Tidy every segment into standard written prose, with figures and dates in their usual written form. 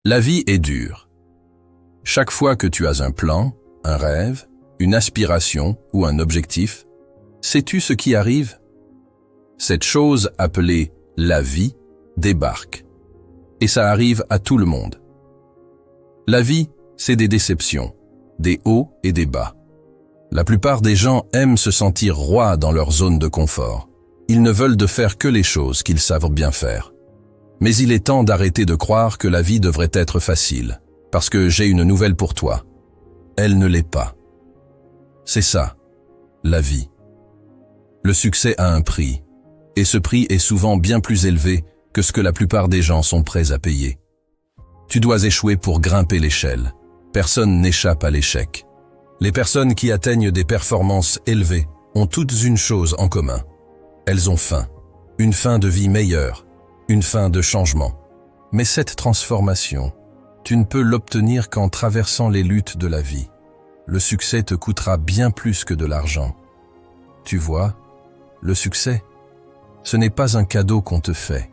La vie est dure. Chaque fois que tu as un plan, un rêve, une aspiration ou un objectif, sais-tu ce qui arrive? Cette chose appelée la vie débarque. Et ça arrive à tout le monde. La vie, c'est des déceptions, des hauts et des bas. La plupart des gens aiment se sentir rois dans leur zone de confort. Ils ne veulent de faire que les choses qu'ils savent bien faire. Mais il est temps d'arrêter de croire que la vie devrait être facile, parce que j'ai une nouvelle pour toi. Elle ne l'est pas. C'est ça, la vie. Le succès a un prix, et ce prix est souvent bien plus élevé que ce que la plupart des gens sont prêts à payer. Tu dois échouer pour grimper l'échelle. Personne n'échappe à l'échec. Les personnes qui atteignent des performances élevées ont toutes une chose en commun. Elles ont faim, une faim de vie meilleure, une fin de changement. Mais cette transformation, tu ne peux l'obtenir qu'en traversant les luttes de la vie. Le succès te coûtera bien plus que de l'argent. Tu vois, le succès, ce n'est pas un cadeau qu'on te fait.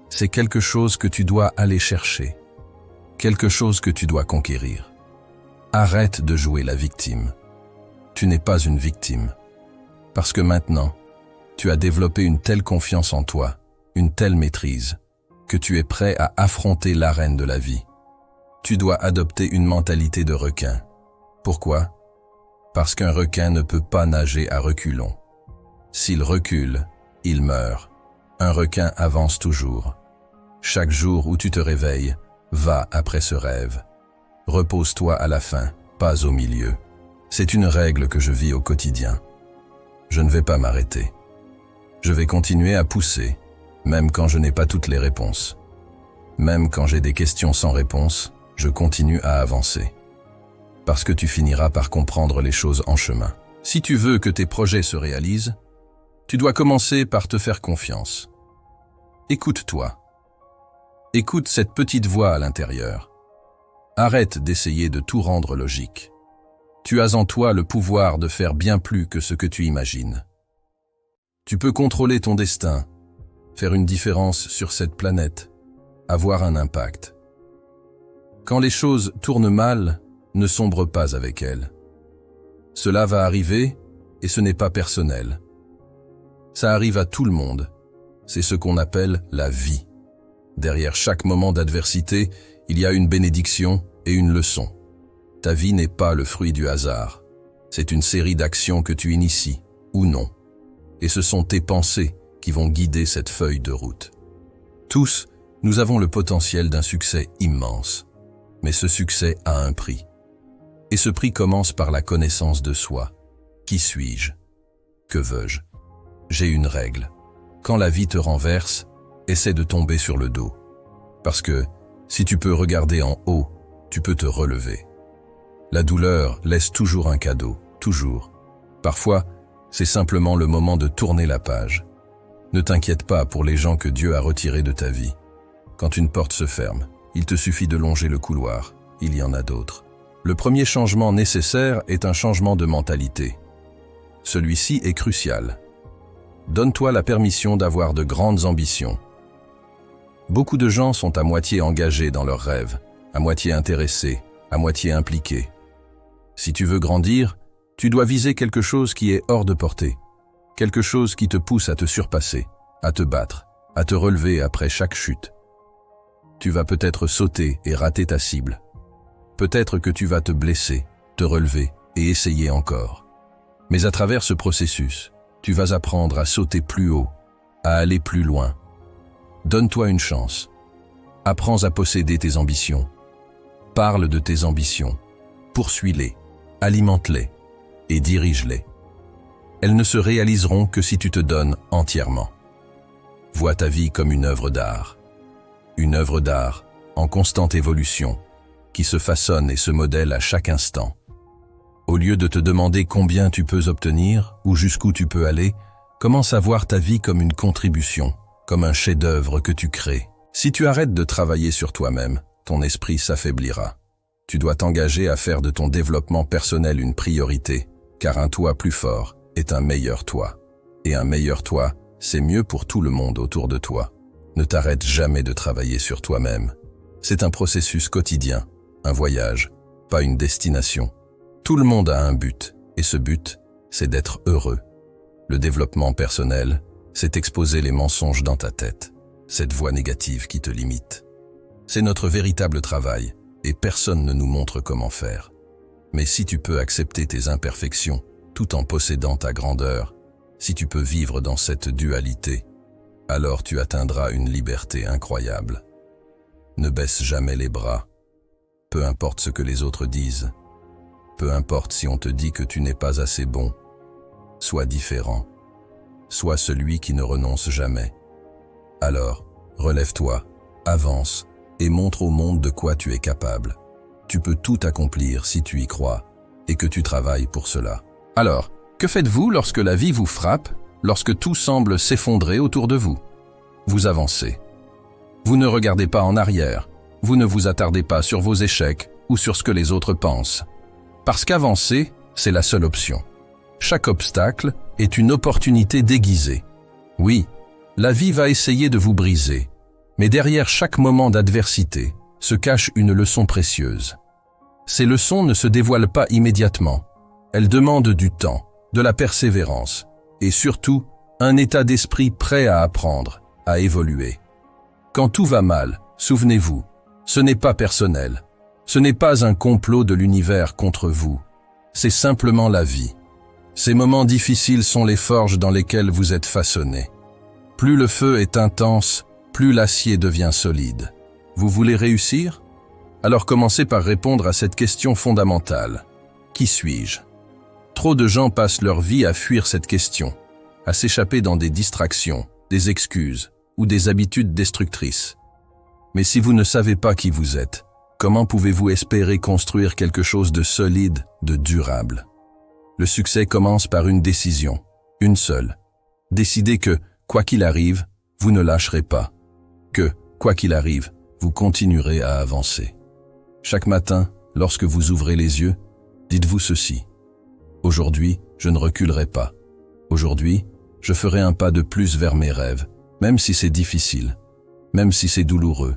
C'est quelque chose que tu dois aller chercher. Quelque chose que tu dois conquérir. Arrête de jouer la victime. Tu n'es pas une victime. Parce que maintenant, tu as développé une telle confiance en toi, une telle maîtrise, que tu es prêt à affronter l'arène de la vie. Tu dois adopter une mentalité de requin. Pourquoi? Parce qu'un requin ne peut pas nager à reculons. S'il recule, il meurt. Un requin avance toujours. Chaque jour où tu te réveilles, va après ce rêve. Repose-toi à la fin, pas au milieu. C'est une règle que je vis au quotidien. Je ne vais pas m'arrêter. Je vais continuer à pousser, même quand je n'ai pas toutes les réponses. Même quand j'ai des questions sans réponse, je continue à avancer. Parce que tu finiras par comprendre les choses en chemin. Si tu veux que tes projets se réalisent, tu dois commencer par te faire confiance. Écoute-toi. Écoute cette petite voix à l'intérieur. Arrête d'essayer de tout rendre logique. Tu as en toi le pouvoir de faire bien plus que ce que tu imagines. Tu peux contrôler ton destin, faire une différence sur cette planète, avoir un impact. Quand les choses tournent mal, ne sombre pas avec elles. Cela va arriver et ce n'est pas personnel. Ça arrive à tout le monde. C'est ce qu'on appelle la vie. Derrière chaque moment d'adversité, il y a une bénédiction et une leçon. Ta vie n'est pas le fruit du hasard. C'est une série d'actions que tu inities, ou non. Et ce sont tes pensées qui vont guider cette feuille de route. Tous, nous avons le potentiel d'un succès immense. Mais ce succès a un prix. Et ce prix commence par la connaissance de soi. Qui suis-je? Que veux-je? J'ai une règle. Quand la vie te renverse, essaie de tomber sur le dos. Parce que, si tu peux regarder en haut, tu peux te relever. La douleur laisse toujours un cadeau, toujours. Parfois, c'est simplement le moment de tourner la page. Ne t'inquiète pas pour les gens que Dieu a retirés de ta vie. Quand une porte se ferme, il te suffit de longer le couloir. Il y en a d'autres. Le premier changement nécessaire est un changement de mentalité. Celui-ci est crucial. Donne-toi la permission d'avoir de grandes ambitions. Beaucoup de gens sont à moitié engagés dans leurs rêves, à moitié intéressés, à moitié impliqués. Si tu veux grandir, tu dois viser quelque chose qui est hors de portée, quelque chose qui te pousse à te surpasser, à te battre, à te relever après chaque chute. Tu vas peut-être sauter et rater ta cible. Peut-être que tu vas te blesser, te relever et essayer encore. Mais à travers ce processus, tu vas apprendre à sauter plus haut, à aller plus loin. Donne-toi une chance. Apprends à posséder tes ambitions. Parle de tes ambitions. Poursuis-les, alimente-les et dirige-les. Elles ne se réaliseront que si tu te donnes entièrement. Vois ta vie comme une œuvre d'art. Une œuvre d'art en constante évolution, qui se façonne et se modèle à chaque instant. Au lieu de te demander combien tu peux obtenir ou jusqu'où tu peux aller, commence à voir ta vie comme une contribution, comme un chef-d'œuvre que tu crées. Si tu arrêtes de travailler sur toi-même, ton esprit s'affaiblira. Tu dois t'engager à faire de ton développement personnel une priorité, car un toi plus fort est un meilleur toi. Et un meilleur toi, c'est mieux pour tout le monde autour de toi. Ne t'arrête jamais de travailler sur toi-même. C'est un processus quotidien, un voyage, pas une destination. Tout le monde a un but, et ce but, c'est d'être heureux. Le développement personnel, c'est exposer les mensonges dans ta tête, cette voix négative qui te limite. C'est notre véritable travail, et personne ne nous montre comment faire. Mais si tu peux accepter tes imperfections, tout en possédant ta grandeur, si tu peux vivre dans cette dualité, alors tu atteindras une liberté incroyable. Ne baisse jamais les bras, peu importe ce que les autres disent, peu importe si on te dit que tu n'es pas assez bon. Sois différent, sois celui qui ne renonce jamais. Alors, relève-toi, avance et montre au monde de quoi tu es capable. Tu peux tout accomplir si tu y crois et que tu travailles pour cela. Alors, que faites-vous lorsque la vie vous frappe, lorsque tout semble s'effondrer autour de vous? Vous avancez. Vous ne regardez pas en arrière, vous ne vous attardez pas sur vos échecs ou sur ce que les autres pensent. Parce qu'avancer, c'est la seule option. Chaque obstacle est une opportunité déguisée. Oui, la vie va essayer de vous briser, mais derrière chaque moment d'adversité se cache une leçon précieuse. Ces leçons ne se dévoilent pas immédiatement. Elles demandent du temps, de la persévérance et surtout un état d'esprit prêt à apprendre, à évoluer. Quand tout va mal, souvenez-vous, ce n'est pas personnel. Ce n'est pas un complot de l'univers contre vous. C'est simplement la vie. Ces moments difficiles sont les forges dans lesquelles vous êtes façonnés. Plus le feu est intense, plus l'acier devient solide. Vous voulez réussir? Alors commencez par répondre à cette question fondamentale. Qui suis-je? Trop de gens passent leur vie à fuir cette question, à s'échapper dans des distractions, des excuses ou des habitudes destructrices. Mais si vous ne savez pas qui vous êtes, comment pouvez-vous espérer construire quelque chose de solide, de durable? Le succès commence par une décision, une seule. Décidez que, quoi qu'il arrive, vous ne lâcherez pas. Que, quoi qu'il arrive, vous continuerez à avancer. Chaque matin, lorsque vous ouvrez les yeux, dites-vous ceci. Aujourd'hui, je ne reculerai pas. Aujourd'hui, je ferai un pas de plus vers mes rêves, même si c'est difficile, même si c'est douloureux,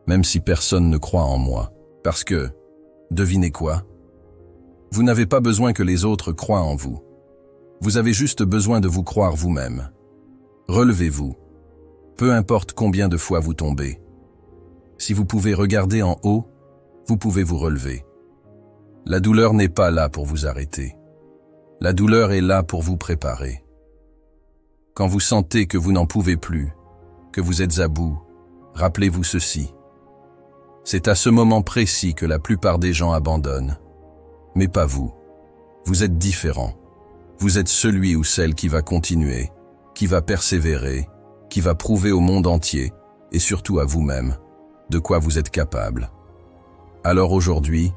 même si personne ne croit en moi. Parce que, devinez quoi? Vous n'avez pas besoin que les autres croient en vous. Vous avez juste besoin de vous croire vous-même. Relevez-vous. Peu importe combien de fois vous tombez. Si vous pouvez regarder en haut, vous pouvez vous relever. La douleur n'est pas là pour vous arrêter. La douleur est là pour vous préparer. Quand vous sentez que vous n'en pouvez plus, que vous êtes à bout, rappelez-vous ceci. C'est à ce moment précis que la plupart des gens abandonnent. Mais pas vous. Vous êtes différent. Vous êtes celui ou celle qui va continuer, qui va persévérer, qui va prouver au monde entier, et surtout à vous-même, de quoi vous êtes capable. Alors aujourd'hui,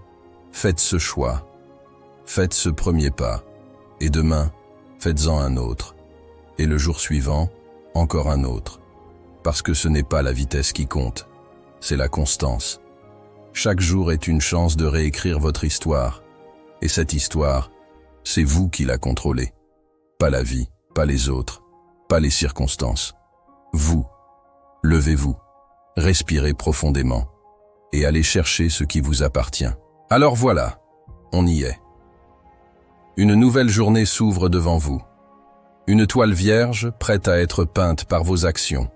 faites ce choix. Faites ce premier pas. Et demain, faites-en un autre. Et le jour suivant, encore un autre. Parce que ce n'est pas la vitesse qui compte, c'est la constance. Chaque jour est une chance de réécrire votre histoire. Et cette histoire, c'est vous qui la contrôlez. Pas la vie, pas les autres, pas les circonstances. Vous. Levez-vous, respirez profondément et allez chercher ce qui vous appartient. Alors voilà, on y est. Une nouvelle journée s'ouvre devant vous. Une toile vierge prête à être peinte par vos actions,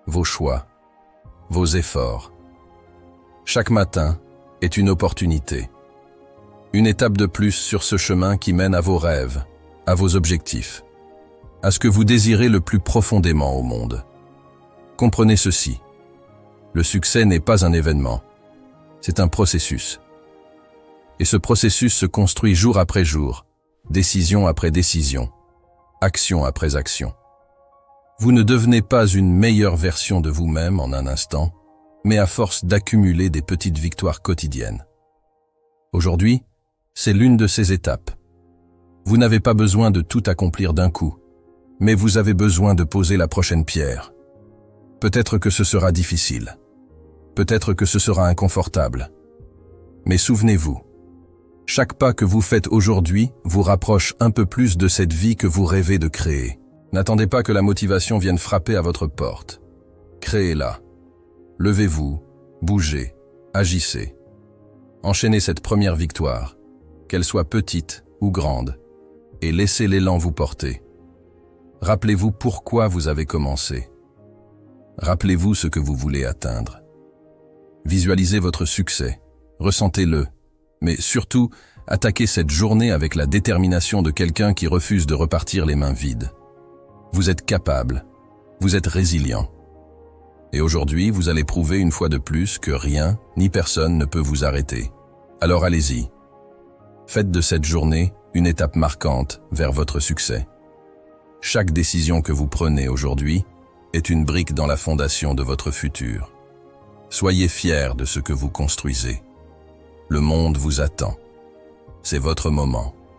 vos choix, vos efforts. Chaque matin est une opportunité. Une étape de plus sur ce chemin qui mène à vos rêves, à vos objectifs, à ce que vous désirez le plus profondément au monde. Comprenez ceci. Le succès n'est pas un événement, c'est un processus. Et ce processus se construit jour après jour, décision après décision, action après action. Vous ne devenez pas une meilleure version de vous-même en un instant, mais à force d'accumuler des petites victoires quotidiennes. Aujourd'hui, c'est l'une de ces étapes. Vous n'avez pas besoin de tout accomplir d'un coup, mais vous avez besoin de poser la prochaine pierre. Peut-être que ce sera difficile. Peut-être que ce sera inconfortable. Mais souvenez-vous, chaque pas que vous faites aujourd'hui vous rapproche un peu plus de cette vie que vous rêvez de créer. N'attendez pas que la motivation vienne frapper à votre porte. Créez-la. Levez-vous, bougez, agissez. Enchaînez cette première victoire, qu'elle soit petite ou grande, et laissez l'élan vous porter. Rappelez-vous pourquoi vous avez commencé. Rappelez-vous ce que vous voulez atteindre. Visualisez votre succès, ressentez-le, mais surtout, attaquez cette journée avec la détermination de quelqu'un qui refuse de repartir les mains vides. Vous êtes capable, vous êtes résilient. Et aujourd'hui, vous allez prouver une fois de plus que rien ni personne ne peut vous arrêter. Alors allez-y. Faites de cette journée une étape marquante vers votre succès. Chaque décision que vous prenez aujourd'hui est une brique dans la fondation de votre futur. Soyez fiers de ce que vous construisez. Le monde vous attend. C'est votre moment.